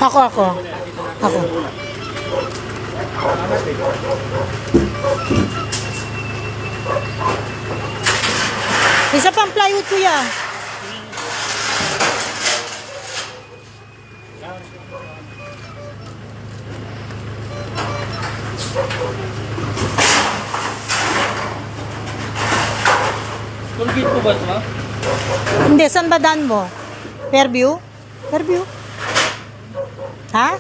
Ako. Isa pang plywood, kuya. Tollgate po ba ito, ma'am? Hindi, saan ba daan mo? Fairview? Fairview? Ha?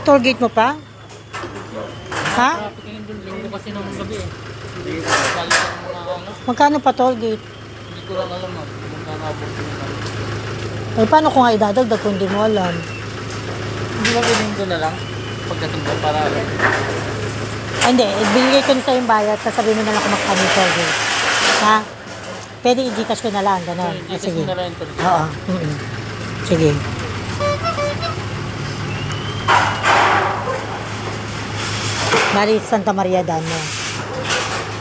Toll gate mo pa? Ha? Patingin doon, linggo kasi nung gabi eh. Hindi ko alam ang mga ano. Magkano pa toll gate? Hindi ko lang alam, ma'am. Kung nakabot ko lang. Eh, paano kung nga idadagdag kung hindi mo alam? Hindi ba pwedeng doon na lang? Pagdating doon para alam. Ay, hindi. Ibigay ko na sa yung bayad, sasabihin mo na lang kung magkano yung toll gate. Ha? Pwede i-gcash ko na lang, gano'n. Ah, sige. Hindi na lang yung tollgate. Oo. Sige. Bali, Santa Maria daan mo.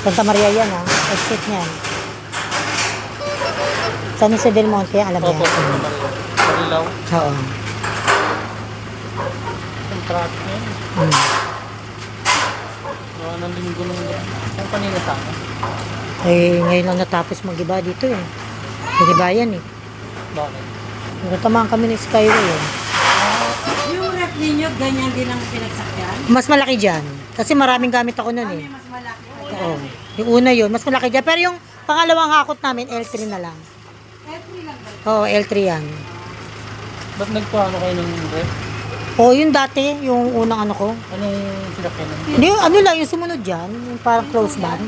Santa Maria yan, ha? Exit niyan. San Jose del Monte, alam mo Opo, yan? Santa Maria. Marilaw. Oo. Ang traffic na yun. Ng linggo nung ang kanina sa akin. Eh, ngayon lang natapos mag-iba dito eh. Mag-iba yan eh. Bakit? Nagtamaan kami ng Skyway eh. Yung rep ninyo, ganyan din ang pinagsakyan? Mas malaki dyan. Kasi maraming gamit ako nun eh. May mas malaki pa yan. Oo. Yung una yun, mas malaki dyan. Pero yung pangalawang hakot namin, L3 na lang. F3 lang ba? Oo, L3 yan. Ba't nagpaano kayo ng rep? Oo, yung dati, yung unang ano ko. Anong sinakyan nun? Hindi, ano lang, yung sumunod dyan. Yung parang close ban.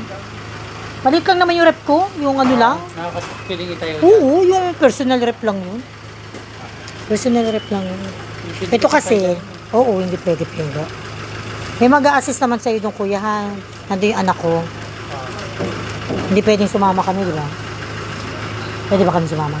Palit lang naman yung rep ko. Yung ano lang. Nakakapiling itayo dyan. Oo, yung personal rep lang yun. Personal rep lang yun. Ito kasi, oo, hindi pwede pinga. May mag-a-assist naman sa'yo doon, kuya, ha? Nandun yung anak ko. Hindi pwedeng sumama kami, di ba? Pwede ba kami sumama?